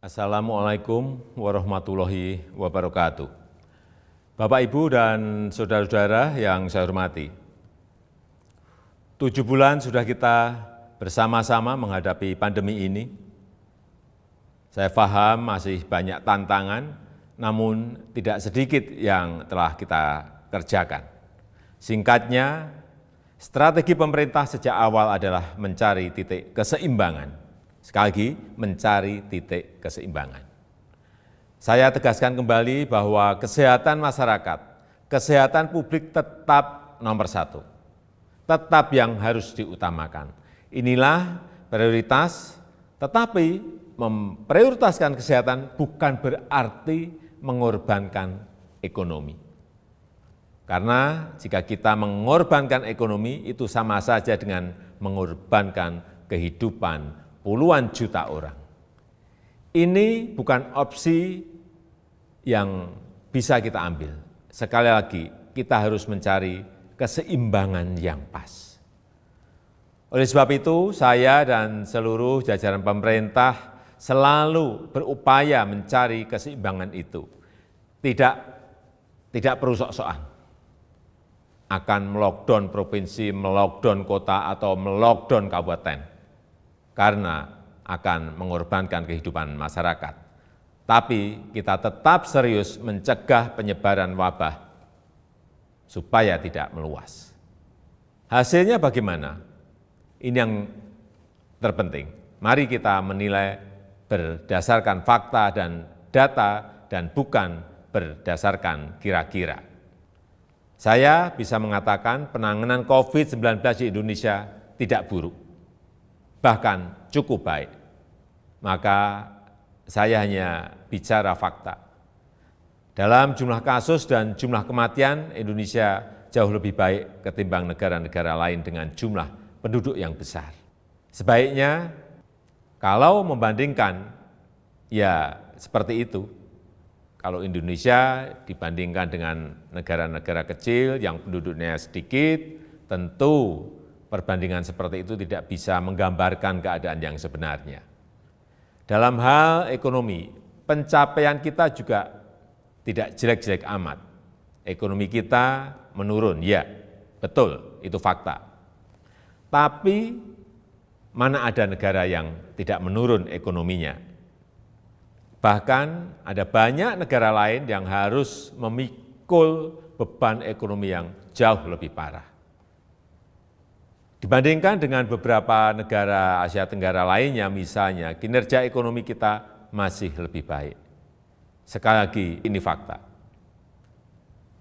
Assalamualaikum warahmatullahi wabarakatuh. Bapak, Ibu, dan saudara-saudara yang saya hormati, 7 bulan sudah kita bersama-sama menghadapi pandemi ini. Saya paham masih banyak tantangan, namun tidak sedikit yang telah kita kerjakan. Singkatnya, strategi pemerintah sejak awal adalah mencari titik keseimbangan. Sekali lagi, mencari titik keseimbangan. Saya tegaskan kembali bahwa kesehatan masyarakat, kesehatan publik tetap nomor 1. Tetap yang harus diutamakan. Inilah prioritas, tetapi memprioritaskan kesehatan bukan berarti mengorbankan ekonomi. Karena jika kita mengorbankan ekonomi, itu sama saja dengan mengorbankan kehidupan puluhan juta orang. Ini bukan opsi yang bisa kita ambil. Sekali lagi, kita harus mencari keseimbangan yang pas. Oleh sebab itu, saya dan seluruh jajaran pemerintah selalu berupaya mencari keseimbangan itu. Tidak perlu sok-sokan akan melockdown provinsi, melockdown kota, atau melockdown kabupaten, karena akan mengorbankan kehidupan masyarakat. Tapi kita tetap serius mencegah penyebaran wabah supaya tidak meluas. Hasilnya bagaimana? Ini yang terpenting. Mari kita menilai berdasarkan fakta dan data dan bukan berdasarkan kira-kira. Saya bisa mengatakan penanganan COVID-19 di Indonesia tidak buruk, bahkan cukup baik. Maka saya hanya bicara fakta. Dalam jumlah kasus dan jumlah kematian, Indonesia jauh lebih baik ketimbang negara-negara lain dengan jumlah penduduk yang besar. Sebaiknya kalau membandingkan, ya seperti itu. Kalau Indonesia dibandingkan dengan negara-negara kecil yang penduduknya sedikit, tentu perbandingan seperti itu tidak bisa menggambarkan keadaan yang sebenarnya. Dalam hal ekonomi, pencapaian kita juga tidak jelek-jelek amat. Ekonomi kita menurun, ya, betul, itu fakta. Tapi mana ada negara yang tidak menurun ekonominya? Bahkan ada banyak negara lain yang harus memikul beban ekonomi yang jauh lebih parah. Dibandingkan dengan beberapa negara Asia Tenggara lainnya, misalnya, kinerja ekonomi kita masih lebih baik. Sekali lagi, ini fakta.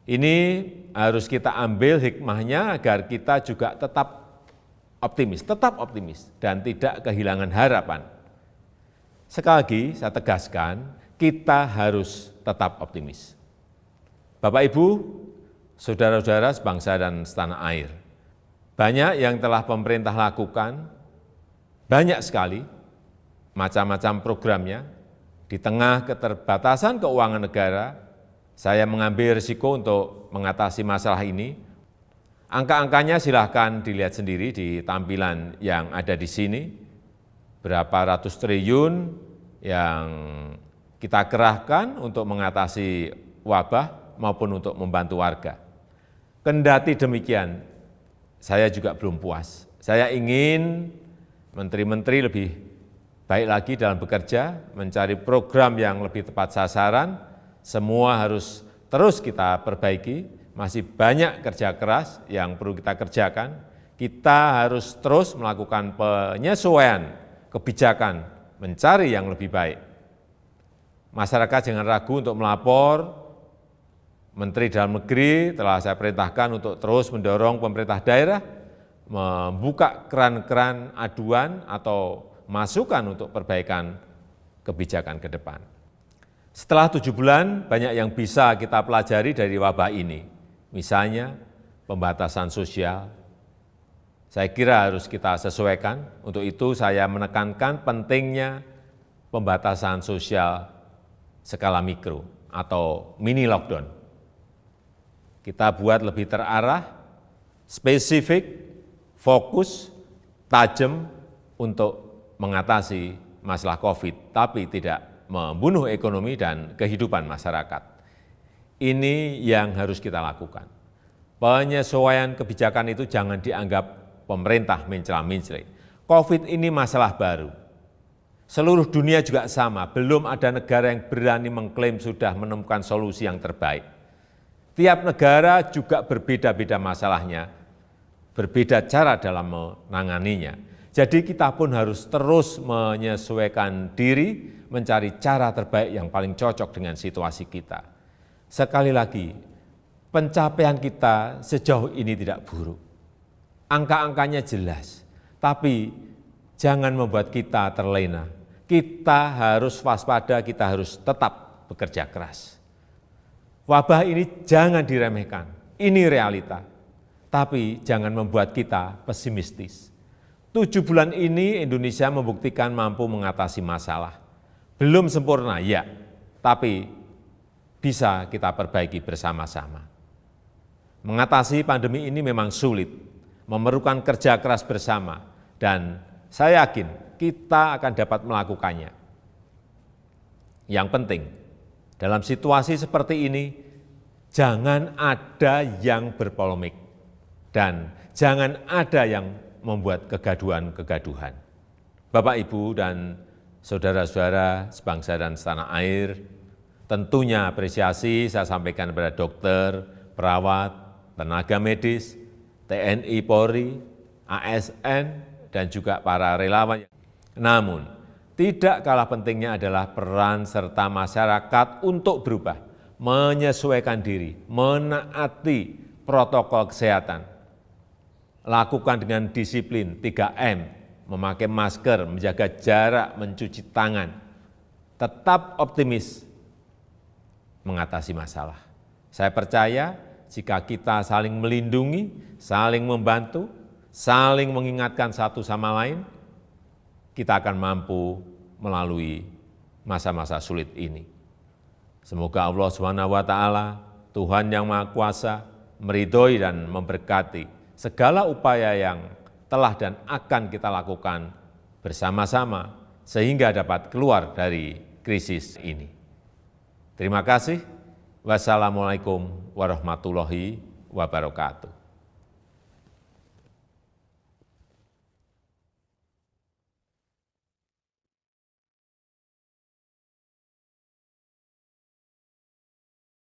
Ini harus kita ambil hikmahnya agar kita juga tetap optimis, dan tidak kehilangan harapan. Sekali lagi, saya tegaskan, kita harus tetap optimis. Bapak, Ibu, saudara-saudara sebangsa dan setanah air, banyak yang telah pemerintah lakukan, banyak sekali macam-macam programnya. Di tengah keterbatasan keuangan negara, saya mengambil risiko untuk mengatasi masalah ini. Angka-angkanya silahkan dilihat sendiri di tampilan yang ada di sini. Berapa ratus triliun yang kita kerahkan untuk mengatasi wabah maupun untuk membantu warga. Kendati demikian, saya juga belum puas. Saya ingin menteri-menteri lebih baik lagi dalam bekerja, mencari program yang lebih tepat sasaran. Semua harus terus kita perbaiki. Masih banyak kerja keras yang perlu kita kerjakan. Kita harus terus melakukan penyesuaian kebijakan, mencari yang lebih baik. Masyarakat jangan ragu untuk melapor. Menteri Dalam Negeri telah saya perintahkan untuk terus mendorong pemerintah daerah membuka keran-keran aduan atau masukan untuk perbaikan kebijakan ke depan. Setelah 7 bulan, banyak yang bisa kita pelajari dari wabah ini. Misalnya, pembatasan sosial. Saya kira harus kita sesuaikan. Untuk itu saya menekankan pentingnya pembatasan sosial skala mikro atau mini lockdown. Kita buat lebih terarah, spesifik, fokus, tajam untuk mengatasi masalah COVID, tapi tidak membunuh ekonomi dan kehidupan masyarakat. Ini yang harus kita lakukan. Penyesuaian kebijakan itu jangan dianggap pemerintah mencela-mencela. COVID ini masalah baru. Seluruh dunia juga sama, belum ada negara yang berani mengklaim sudah menemukan solusi yang terbaik. Tiap negara juga berbeda-beda masalahnya, berbeda cara dalam menanganinya. Jadi kita pun harus terus menyesuaikan diri, mencari cara terbaik yang paling cocok dengan situasi kita. Sekali lagi, pencapaian kita sejauh ini tidak buruk. Angka-angkanya jelas, tapi jangan membuat kita terlena. Kita harus waspada, kita harus tetap bekerja keras. Wabah ini jangan diremehkan, ini realita. Tapi jangan membuat kita pesimistis. 7 bulan ini Indonesia membuktikan mampu mengatasi masalah. Belum sempurna, ya, tapi bisa kita perbaiki bersama-sama. Mengatasi pandemi ini memang sulit, memerlukan kerja keras bersama, dan saya yakin kita akan dapat melakukannya. Yang penting, dalam situasi seperti ini, jangan ada yang berpolemik dan jangan ada yang membuat kegaduhan-kegaduhan. Bapak, Ibu, dan saudara-saudara sebangsa dan setanah air, tentunya apresiasi saya sampaikan kepada dokter, perawat, tenaga medis, TNI, Polri, ASN, dan juga para relawan. Namun, tidak kalah pentingnya adalah peran serta masyarakat untuk berubah, menyesuaikan diri, menaati protokol kesehatan. Lakukan dengan disiplin 3M, memakai masker, menjaga jarak, mencuci tangan. Tetap optimis mengatasi masalah. Saya percaya jika kita saling melindungi, saling membantu, saling mengingatkan satu sama lain, kita akan mampu melalui masa-masa sulit ini. Semoga Allah SWT, Tuhan yang Maha Kuasa, meridhoi dan memberkati segala upaya yang telah dan akan kita lakukan bersama-sama sehingga dapat keluar dari krisis ini. Terima kasih. Wassalamualaikum warahmatullahi wabarakatuh.